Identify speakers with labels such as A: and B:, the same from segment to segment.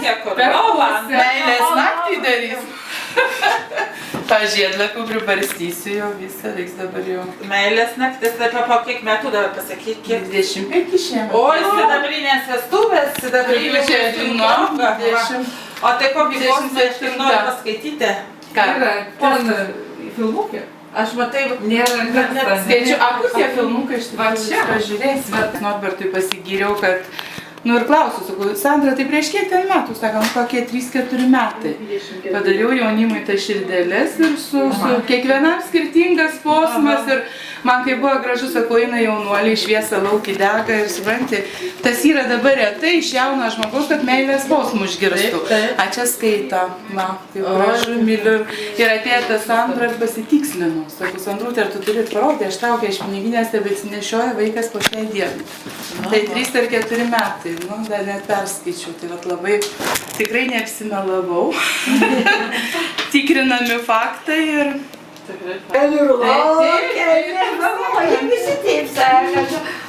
A: Meilės naktį darys. Pažiedlapų pribarstysiu jau visą, reiks dabar jau.
B: Meilės naktis, tai po kiek metų dabar pasakyti, kiek?
A: 25 šiemet.
B: Oi, sidabrinės vestuvės, sidabrinės vestuvės. O tai ko bygos aš tik noriu paskaityti?
A: Ką?
C: Ten filmukė.
B: Aš matai,
C: Nėra
A: Skaičiu, kur tie filmukai iš tikrųjų pažiūrės. Norbertui pasigyriau, kad... Nu ir klausiu, sakau, Sandra, tai prieš kiek ten metų, sakom, kokie 3-4 metai. Padariau jaunimui tas širdeles ir su kiekvienam skirtingas posmas ir man kai buvo gražu, sakau, eina jaunuoliai, šviesa laukį dega ir supranti, tas yra dabar retai iš jauno žmogaus, kad meilės posmų išgirstų. A čia skaito, na, kaip gražu, myliu. Ir atėjo ta Sandra ir pasitikslinu. Sakau, Sandrutė, ar tu turi parodyti, aš tau, kai iš piniginės tebeatsinešioja vaikas po šiai dienai. Tai 3 ar 4 metai, nu, dar net perskaičiau, tai vat labai tikrai neapsimelavau. Tikrinami faktai ir...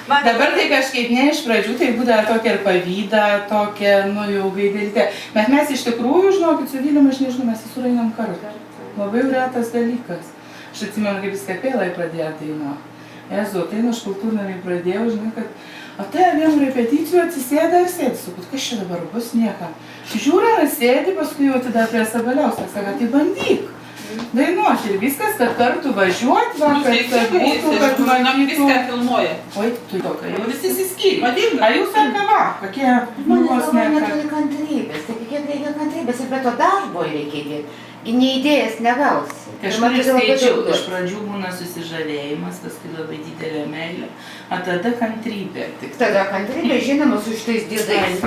A: Dabar tai kažkaip ne iš pradžių, tai būdavo tokia ir pavyda, tokia, nu, jau gaideltė. Bet mes iš tikrųjų, žinokit, su Vylium, aš nežinau, mes visur einam kartu. Labai retas dalykas. Aš atsimenu, kaip jis kapėlai pradėjo dainuoti. Ezu, tai aš kultūrnamį pradėjau, žinai, kad o tai abiem repeticijų atsisėda ir sėdi. Sakau, kas čia dabar bus nieka. Žiūrė, sėdi, paskui jau tada prie Sabaliauską, sako, tai bandyk. Dainuoti ir viskas, kad kartu važiuot, va, kad būtų, kad matytų.
B: Viską filmuoja.
A: Oi, tu tokia, jau
B: Visi įsiskyrė.
A: A jūs ar ką va, kokie
D: Žmonės neturi kantrybės, tai kiek reikia kantrybės ir be to darbo reikia įdėti. Neįdėjęs negausi.
A: Kažkur skaičiau, iš pradžių būna susižavėjimas, paskui labai didelė meilė, o tada kantrybė.
D: Tada kantrybė, žinoma, su šitais didais.